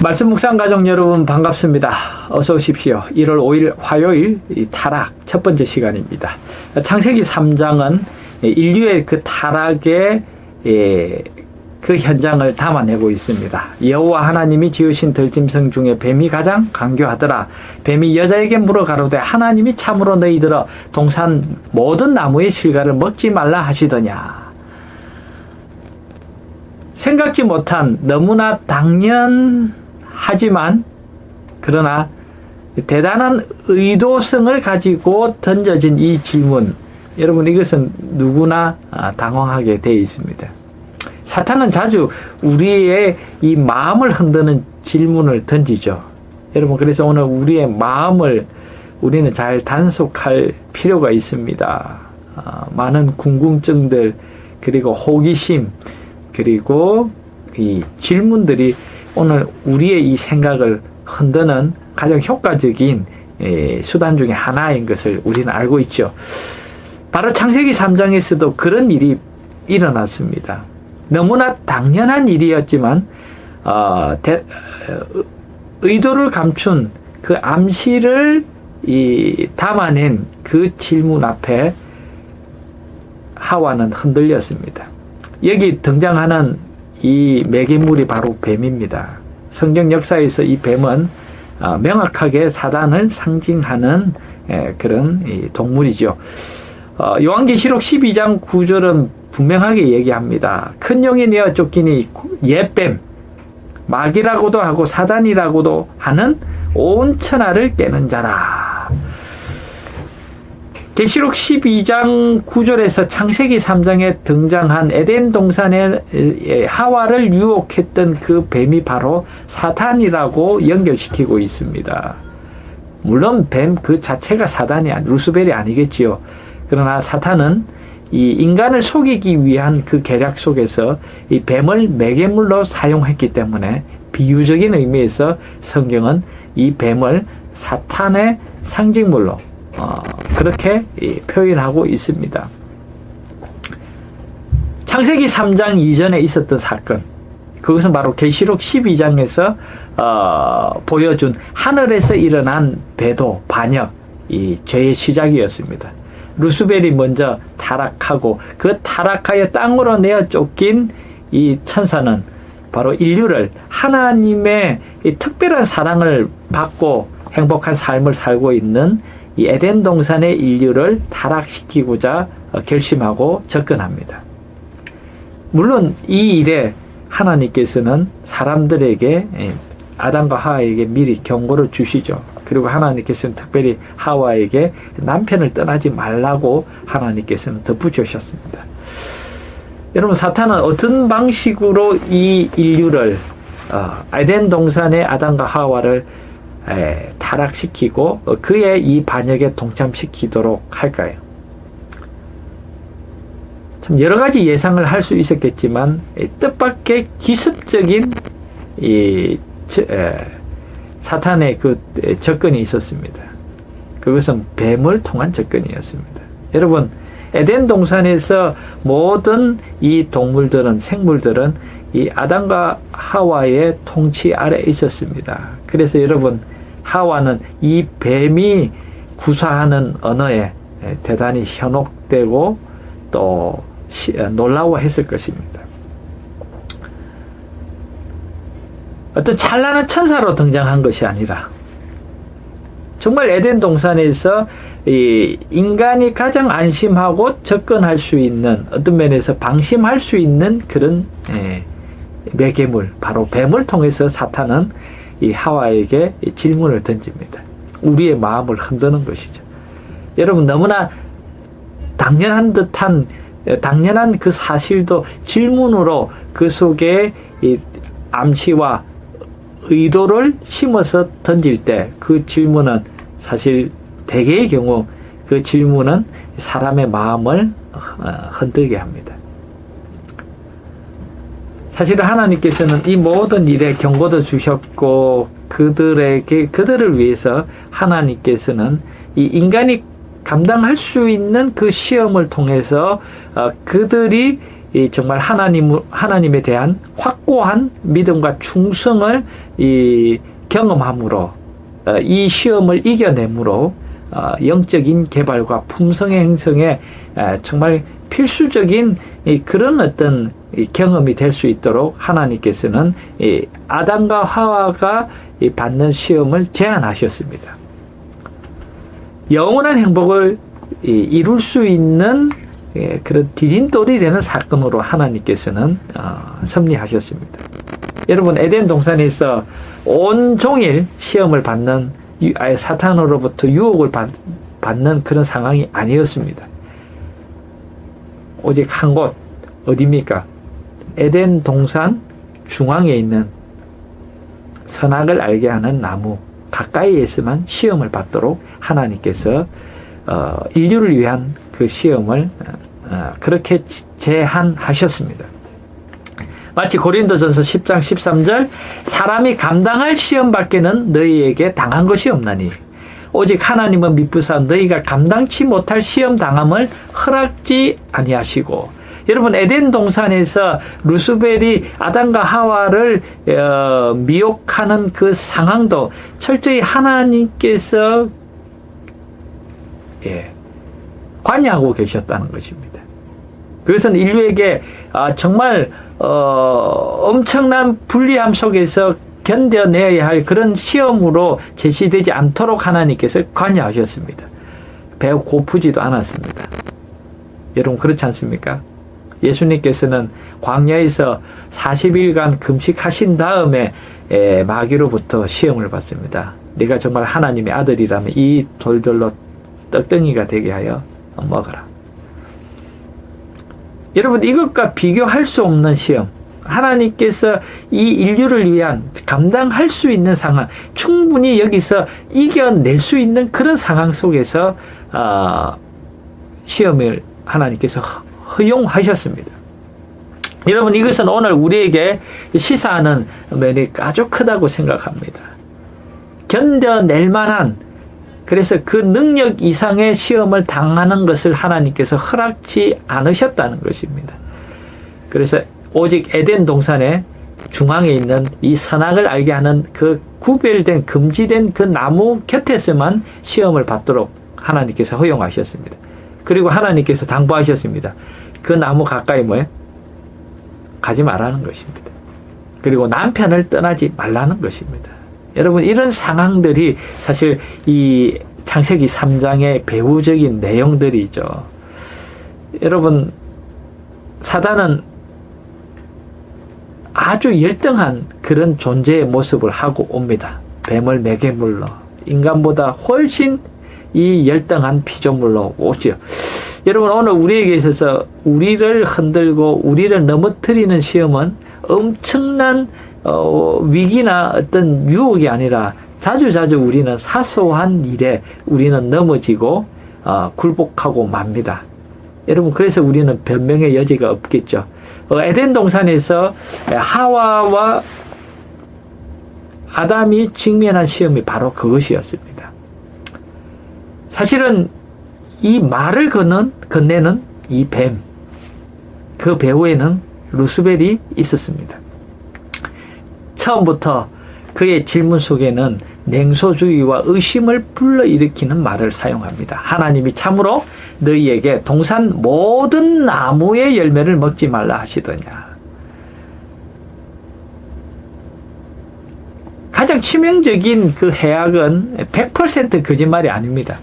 말씀 묵상 가족 여러분 반갑습니다. 어서 오십시오. 1월 5일 화요일 타락 첫 번째 시간입니다. 창세기 3장은 인류의 그 타락의 그 현장을 담아내고 있습니다. 여호와 하나님이 지으신 들짐승 중에 뱀이 가장 간교하더라. 뱀이 여자에게 물어 가로되 하나님이 참으로 너희들어 동산 모든 나무의 실과를 먹지 말라 하시더냐. 생각지 못한 너무나 당연하지만 그러나 대단한 의도성을 가지고 던져진 이 질문, 여러분 이것은 누구나 당황하게 되어 있습니다. 사탄은 자주 우리의 이 마음을 흔드는 질문을 던지죠. 여러분, 그래서 오늘 우리의 마음을 우리는 잘 단속할 필요가 있습니다. 많은 궁금증들, 그리고 호기심, 그리고 이 질문들이 오늘 우리의 이 생각을 흔드는 가장 효과적인 수단 중에 하나인 것을 우리는 알고 있죠. 바로 창세기 3장에서도 그런 일이 일어났습니다. 너무나 당연한 일이었지만 의도를 감춘 그 암시를 담아낸 그 질문 앞에 하와는 흔들렸습니다. 여기 등장하는 이 매개물이 바로 뱀입니다. 성경 역사에서 이 뱀은 명확하게 사단을 상징하는 그런 동물이죠. 요한계시록 12장 9절은 분명하게 얘기합니다. 큰 용이 내어 쫓기니 옛뱀, 마귀라고도 하고 사단이라고도 하는 온 천하를 깨는 자라. 계시록 12장 9절에서 창세기 3장에 등장한 에덴 동산에 하와를 유혹했던 그 뱀이 바로 사탄이라고 연결시키고 있습니다. 물론 뱀 그 자체가 사단이 루스벨이 아니겠지요. 그러나 사탄은 이 인간을 속이기 위한 그 계략 속에서 이 뱀을 매개물로 사용했기 때문에 비유적인 의미에서 성경은 이 뱀을 사탄의 상징물로 그렇게 표현하고 있습니다. 창세기 3장 이전에 있었던 사건, 그것은 바로 계시록 12장에서 보여준 하늘에서 일어난 배도, 반역, 이 죄의 시작이었습니다. 루스벨이 먼저 타락하고 그 타락하여 땅으로 내어 쫓긴 이 천사는 바로 인류를 하나님의 이 특별한 사랑을 받고 행복한 삶을 살고 있는 이 에덴 동산의 인류를 타락시키고자 결심하고 접근합니다. 물론 이 일에 하나님께서는 사람들에게, 아담과 하와에게 미리 경고를 주시죠. 그리고 하나님께서는 특별히 하와에게 남편을 떠나지 말라고 하나님께서는 덧붙이셨습니다. 여러분, 사탄은 어떤 방식으로 이 인류를 에덴 동산의 아담과 하와를 타락시키고 그의 이 반역에 동참시키도록 할까요? 참 여러 가지 예상을 할 수 있었겠지만 뜻밖의 기습적인 사탄의 그 접근이 있었습니다. 그것은 뱀을 통한 접근이었습니다. 여러분, 에덴 동산에서 모든 이 동물들은, 생물들은 이 아담과 하와의 통치 아래에 있었습니다. 그래서 여러분, 하와는 이 뱀이 구사하는 언어에 대단히 현혹되고 또 놀라워했을 것입니다. 어떤 찬란한 천사로 등장한 것이 아니라 정말 에덴 동산에서 이 인간이 가장 안심하고 접근할 수 있는, 어떤 면에서 방심할 수 있는 그런 매개물, 바로 뱀을 통해서 사탄은 이 하와에게 질문을 던집니다. 우리의 마음을 흔드는 것이죠. 여러분, 너무나 당연한 듯한 당연한 그 사실도 질문으로 그 속에 이 암시와 의도를 심어서 던질 때 그 질문은 사실 대개의 경우 그 질문은 사람의 마음을 흔들게 합니다. 사실은 하나님께서는 이 모든 일에 경고도 주셨고 그들을 위해서 하나님께서는 이 인간이 감당할 수 있는 그 시험을 통해서 그들이 정말 하나님에 대한 확고한 믿음과 충성을 경험함으로 이 시험을 이겨내므로 영적인 개발과 품성의 행성에 정말 필수적인 그런 어떤 경험이 될 수 있도록 하나님께서는 아담과 하와가 받는 시험을 제한하셨습니다. 영원한 행복을 이룰 수 있는 그런 디딤돌이 되는 사건으로 하나님께서는 섭리하셨습니다. 여러분, 에덴 동산에서 온종일 시험을 받는 사탄으로부터 유혹을 받는 그런 상황이 아니었습니다. 오직 한 곳, 어디입니까? 에덴 동산 중앙에 있는 선악을 알게 하는 나무 가까이에서만 시험을 받도록 하나님께서 인류를 위한 그 시험을 그렇게 제한하셨습니다. 마치 고린도전서 10장 13절 사람이 감당할 시험밖에는 너희에게 당한 것이 없나니 오직 하나님은 미쁘사 너희가 감당치 못할 시험 당함을 허락지 아니하시고. 여러분, 에덴 동산에서 루스벨이 아담과 하와를 미혹하는 그 상황도 철저히 하나님께서 관여하고 계셨다는 것입니다. 그것은 인류에게 정말 엄청난 불리함 속에서 견뎌내야 할 그런 시험으로 제시되지 않도록 하나님께서 관여하셨습니다. 배가 고프지도 않았습니다. 여러분, 그렇지 않습니까? 예수님께서는 광야에서 40일간 금식하신 다음에 마귀로부터 시험을 받습니다. 네가 정말 하나님의 아들이라면 이 돌들로 떡덩이가 되게 하여 먹어라. 여러분, 이것과 비교할 수 없는 시험, 하나님께서 이 인류를 위한 감당할 수 있는 상황, 충분히 여기서 이겨낼 수 있는 그런 상황 속에서 시험을 하나님께서 허용하셨습니다. 여러분, 이것은 오늘 우리에게 시사하는 면이 아주 크다고 생각합니다. 견뎌낼 만한, 그래서 그 능력 이상의 시험을 당하는 것을 하나님께서 허락지 않으셨다는 것입니다. 그래서 오직 에덴 동산의 중앙에 있는 이 선악을 알게 하는 그 구별된, 금지된 그 나무 곁에서만 시험을 받도록 하나님께서 허용하셨습니다. 그리고 하나님께서 당부하셨습니다. 그 나무 가까이 가지 말라는 것입니다. 그리고 남편을 떠나지 말라는 것입니다. 여러분, 이런 상황들이 사실 이 창세기 3장의 배후적인 내용들이죠. 여러분, 사단은 아주 열등한 그런 존재의 모습을 하고 옵니다. 뱀을 매개물로, 인간보다 훨씬 이 열등한 피조물로 오죠. 여러분, 오늘 우리에게 있어서 우리를 흔들고 우리를 넘어뜨리는 시험은 엄청난 위기나 어떤 유혹이 아니라 자주자주 우리는 사소한 일에 우리는 넘어지고 굴복하고 맙니다. 여러분, 그래서 우리는 변명의 여지가 없겠죠. 에덴 동산에서 하와와 아담이 직면한 시험이 바로 그것이었습니다. 사실은 이 말을 건네는 이 뱀, 그 배후에는 루스벨이 있었습니다. 처음부터 그의 질문 속에는 냉소주의와 의심을 불러일으키는 말을 사용합니다. 하나님이 참으로 너희에게 동산 모든 나무의 열매를 먹지 말라 하시더냐. 가장 치명적인 그 해악은 100% 거짓말이 아닙니다.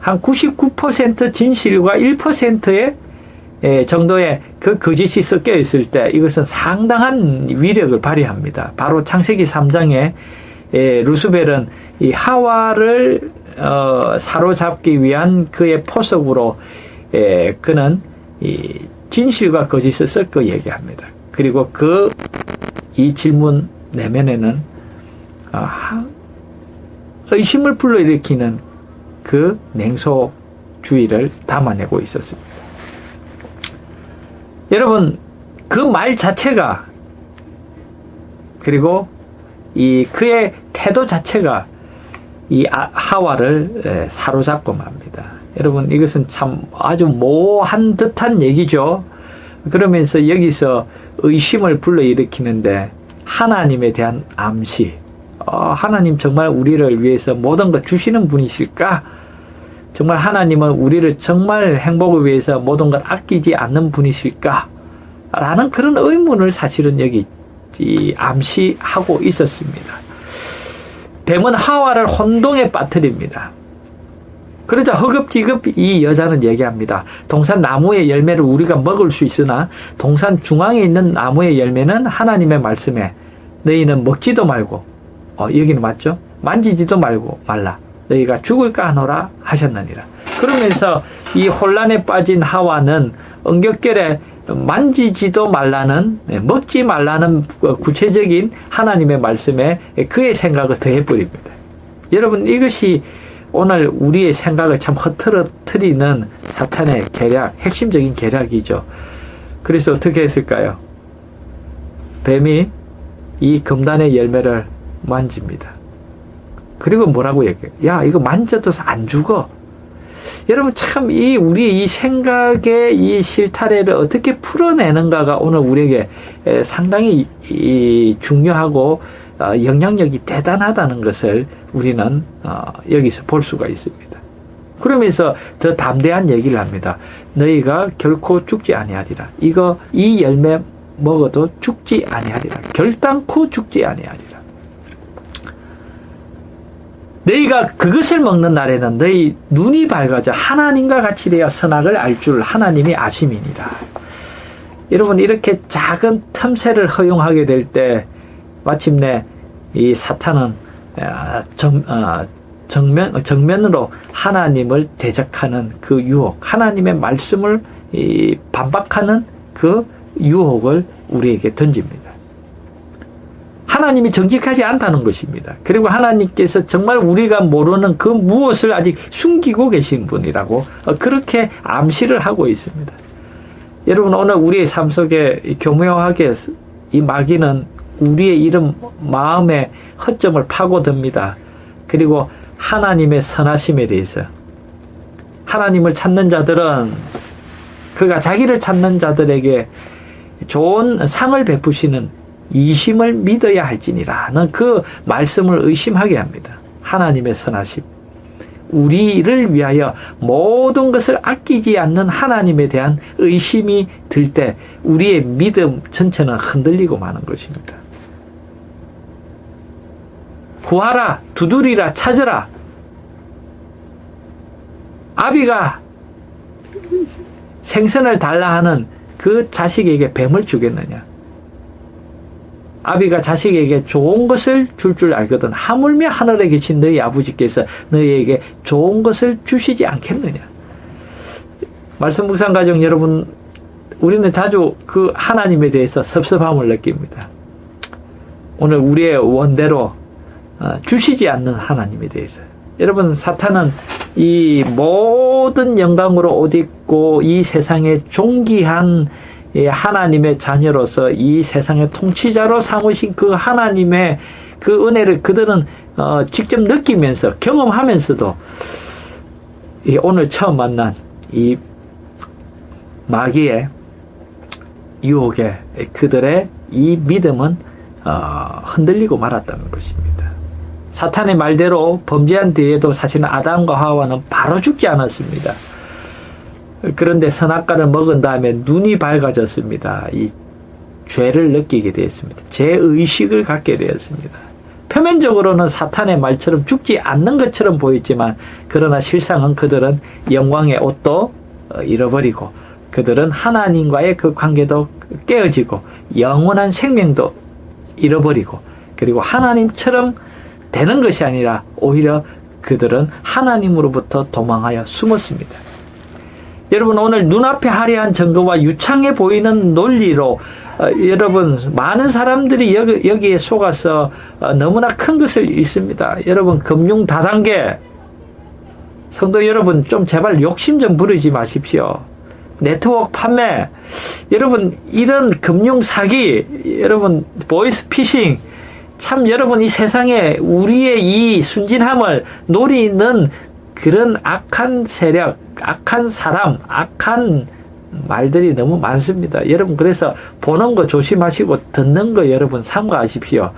한 99% 진실과 1%의 정도의 그 거짓이 섞여 있을 때 이것은 상당한 위력을 발휘합니다. 바로 창세기 3장에 루스벨은 이 하와를 사로잡기 위한 그의 포석으로 그는 이 진실과 거짓을 섞어 얘기합니다. 그리고 이 질문 내면에는 의심을 불러일으키는 그 냉소주의를 담아내고 있었습니다. 여러분, 그 말 자체가, 그리고 그의 태도 자체가 이 하와를 사로잡고 맙니다. 여러분, 이것은 참 아주 모호한 듯한 얘기죠. 그러면서 여기서 의심을 불러일으키는데 하나님에 대한 암시. 하나님 정말 우리를 위해서 모든 것 주시는 분이실까? 정말 하나님은 우리를 정말 행복을 위해서 모든 것 아끼지 않는 분이실까? 라는 그런 의문을 사실은 여기 암시하고 있었습니다. 뱀은 하와를 혼동에 빠뜨립니다. 그러자 허겁지겁 이 여자는 얘기합니다. 동산 나무의 열매를 우리가 먹을 수 있으나 동산 중앙에 있는 나무의 열매는 하나님의 말씀에 너희는 먹지도 말고 여기는 맞죠? 만지지도 말라. 너희가 죽을까 하노라 하셨느니라. 그러면서 이 혼란에 빠진 하와는 응격결에 만지지도 말라는, 먹지 말라는 구체적인 하나님의 말씀에 그의 생각을 더해버립니다. 여러분, 이것이 오늘 우리의 생각을 참 흐트러뜨리는 사탄의 계략, 핵심적인 계략이죠. 그래서 어떻게 했을까요? 뱀이 이 금단의 열매를 만집니다. 그리고 뭐라고 얘기해요? 야, 이거 만져도 안 죽어. 여러분, 참, 우리의 이 생각의 이 실타래를 어떻게 풀어내는가가 오늘 우리에게 상당히 중요하고, 영향력이 대단하다는 것을 우리는, 여기서 볼 수가 있습니다. 그러면서 더 담대한 얘기를 합니다. 너희가 결코 죽지 아니하리라. 이 열매 먹어도 죽지 아니하리라. 결단코 죽지 아니하리라. 너희가 그것을 먹는 날에는 너희 눈이 밝아져 하나님과 같이 되어 선악을 알 줄 하나님이 아심이니라. 여러분, 이렇게 작은 틈새를 허용하게 될 때 마침내 이 사탄은 정면으로 하나님을 대적하는 그 유혹, 하나님의 말씀을 반박하는 그 유혹을 우리에게 던집니다. 하나님이 정직하지 않다는 것입니다. 그리고 하나님께서 정말 우리가 모르는 그 무엇을 아직 숨기고 계신 분이라고 그렇게 암시를 하고 있습니다. 여러분, 오늘 우리의 삶 속에 교묘하게 이 마귀는 우리의 이런 마음의 허점을 파고듭니다. 그리고 하나님의 선하심에 대해서, 하나님을 찾는 자들은 그가 자기를 찾는 자들에게 좋은 상을 베푸시는 이심을 믿어야 할지니라는 그 말씀을 의심하게 합니다. 하나님의 선하심, 우리를 위하여 모든 것을 아끼지 않는 하나님에 대한 의심이 들 때 우리의 믿음 전체는 흔들리고 마는 것입니다. 구하라, 두드리라, 찾으라. 아비가 생선을 달라 하는 그 자식에게 뱀을 주겠느냐? 아비가 자식에게 좋은 것을 줄 알거든 하물며 하늘에 계신 너희 아버지께서 너희에게 좋은 것을 주시지 않겠느냐? 말씀 묵상 가정 여러분, 우리는 자주 그 하나님에 대해서 섭섭함을 느낍니다. 오늘 우리의 원대로 주시지 않는 하나님에 대해서. 여러분, 사탄은 이 모든 영광으로 옷 입고 이 세상의 존귀한 하나님의 자녀로서 이 세상의 통치자로 삼으신 그 하나님의 그 은혜를 그들은 직접 느끼면서 경험하면서도 오늘 처음 만난 이 마귀의 유혹에 그들의 이 믿음은 흔들리고 말았다는 것입니다. 사탄의 말대로 범죄한 뒤에도 사실은 아담과 하와는 바로 죽지 않았습니다. 그런데 선악과를 먹은 다음에 눈이 밝아졌습니다. 이 죄를 느끼게 되었습니다. 죄의식을 갖게 되었습니다. 표면적으로는 사탄의 말처럼 죽지 않는 것처럼 보였지만 그러나 실상은 그들은 영광의 옷도 잃어버리고 그들은 하나님과의 그 관계도 깨어지고 영원한 생명도 잃어버리고 그리고 하나님처럼 되는 것이 아니라 오히려 그들은 하나님으로부터 도망하여 숨었습니다. 여러분, 오늘 눈앞에 화려한 증거와 유창해 보이는 논리로 여러분 많은 사람들이 여기에 속아서 너무나 큰 것을 잃습니다. 여러분, 금융 다단계 성도 여러분, 좀 제발 욕심 좀 부리지 마십시오. 네트워크 판매, 여러분 이런 금융 사기, 여러분 보이스 피싱, 참 여러분 이 세상에 우리의 이 순진함을 노리는 그런 악한 세력, 악한 사람, 악한 말들이 너무 많습니다. 여러분, 그래서 보는 거 조심하시고 듣는 거 여러분 삼가하십시오.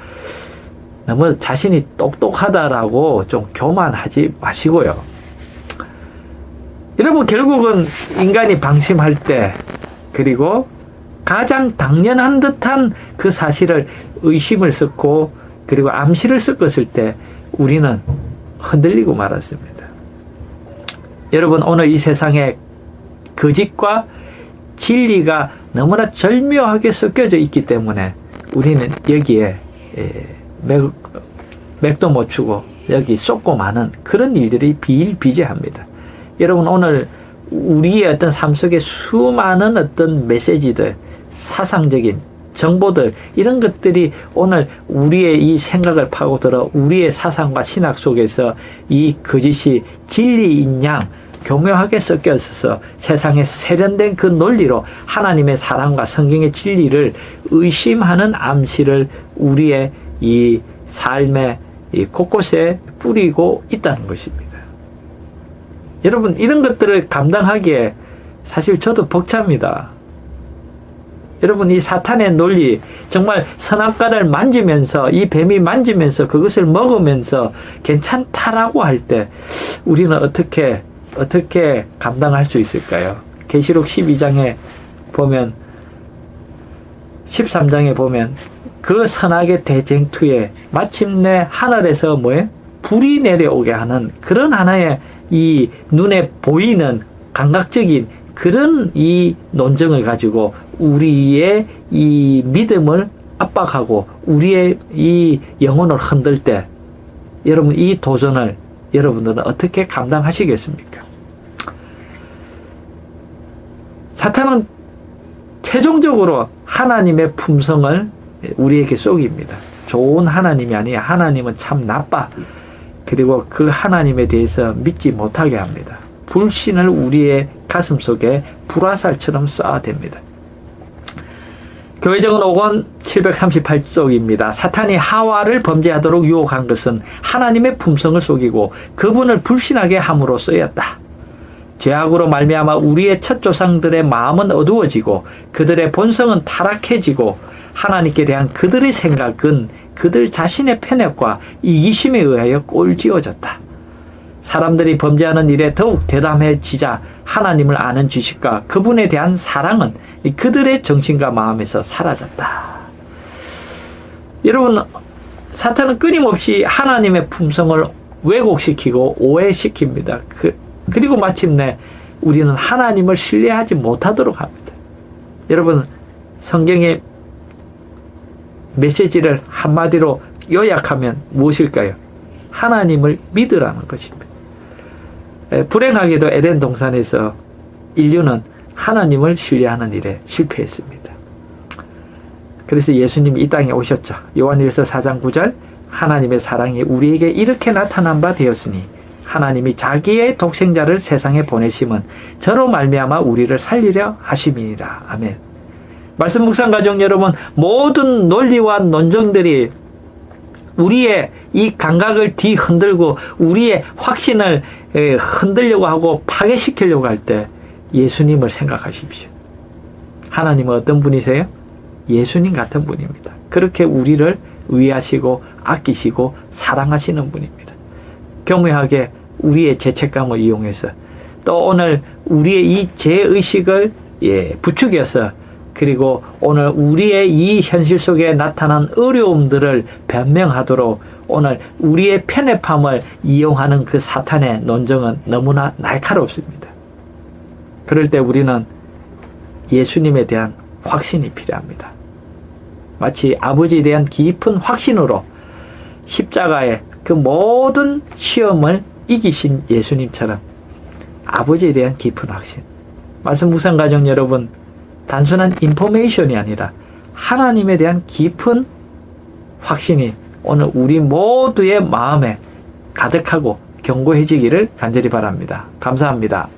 너무 자신이 똑똑하다라고 좀 교만하지 마시고요. 여러분, 결국은 인간이 방심할 때, 그리고 가장 당연한 듯한 그 사실을 의심을 섞고, 그리고 암시를 섞었을 때 우리는 흔들리고 말았습니다. 여러분, 오늘 이 세상에 거짓과 진리가 너무나 절묘하게 섞여져 있기 때문에 우리는 여기에 맥도 못 추고 여기 쏟고 마는 그런 일들이 비일비재합니다. 여러분, 오늘 우리의 어떤 삶 속에 수많은 어떤 메시지들, 사상적인 정보들, 이런 것들이 오늘 우리의 이 생각을 파고들어 우리의 사상과 신학 속에서 이 거짓이 진리인 양 교묘하게 섞여 있어서 세상에 세련된 그 논리로 하나님의 사랑과 성경의 진리를 의심하는 암시를 우리의 이 삶의 이 곳곳에 뿌리고 있다는 것입니다. 여러분, 이런 것들을 감당하기에 사실 저도 벅찹니다. 여러분, 이 사탄의 논리, 정말 선악과를 만지면서, 이 뱀이 만지면서 그것을 먹으면서 괜찮다라고 할 때 우리는 어떻게 감당할 수 있을까요? 계시록 12장에 보면, 13장에 보면 그 선악의 대쟁투에 마침내 하늘에서 불이 내려오게 하는 그런 하나의 이 눈에 보이는 감각적인 그런 이 논증을 가지고 우리의 이 믿음을 압박하고 우리의 이 영혼을 흔들 때 여러분, 이 도전을 여러분들은 어떻게 감당하시겠습니까? 사탄은 최종적으로 하나님의 품성을 우리에게 쏘깁니다. 좋은 하나님이 아니야. 하나님은 참 나빠. 그리고 그 하나님에 대해서 믿지 못하게 합니다. 불신을 우리의 가슴 속에 불화살처럼 쏴댑니다. 교회적은 5권 738쪽입니다. 사탄이 하와를 범죄하도록 유혹한 것은 하나님의 품성을 속이고 그분을 불신하게 함으로써였다. 죄악으로 말미암아 우리의 첫 조상들의 마음은 어두워지고 그들의 본성은 타락해지고 하나님께 대한 그들의 생각은 그들 자신의 편협과 이기심에 의하여 꼴지어졌다. 사람들이 범죄하는 일에 더욱 대담해지자 하나님을 아는 지식과 그분에 대한 사랑은 그들의 정신과 마음에서 사라졌다. 여러분, 사탄은 끊임없이 하나님의 품성을 왜곡시키고 오해시킵니다. 그리고 마침내 우리는 하나님을 신뢰하지 못하도록 합니다. 여러분, 성경의 메시지를 한마디로 요약하면 무엇일까요? 하나님을 믿으라는 것입니다. 불행하게도 에덴 동산에서 인류는 하나님을 신뢰하는 일에 실패했습니다. 그래서 예수님이 이 땅에 오셨죠. 요한일서 4장 9절, 하나님의 사랑이 우리에게 이렇게 나타난 바 되었으니 하나님이 자기의 독생자를 세상에 보내심은 저로 말미암아 우리를 살리려 하심이니라. 아멘. 말씀 묵상 가족 여러분, 모든 논리와 논정들이 우리의 이 감각을 뒤흔들고 우리의 확신을 흔들려고 하고 파괴시키려고 할 때 예수님을 생각하십시오. 하나님은 어떤 분이세요? 예수님 같은 분입니다. 그렇게 우리를 위하시고 아끼시고 사랑하시는 분입니다. 교묘하게 우리의 죄책감을 이용해서 또 오늘 우리의 이 죄의식을 부추겨서 그리고 오늘 우리의 이 현실 속에 나타난 어려움들을 변명하도록 오늘 우리의 편협함을 이용하는 그 사탄의 논정은 너무나 날카롭습니다. 그럴 때 우리는 예수님에 대한 확신이 필요합니다. 마치 아버지에 대한 깊은 확신으로 십자가의 그 모든 시험을 이기신 예수님처럼 아버지에 대한 깊은 확신. 말씀 묵상 가족 여러분, 단순한 인포메이션이 아니라 하나님에 대한 깊은 확신이 오늘 우리 모두의 마음에 가득하고 견고해지기를 간절히 바랍니다. 감사합니다.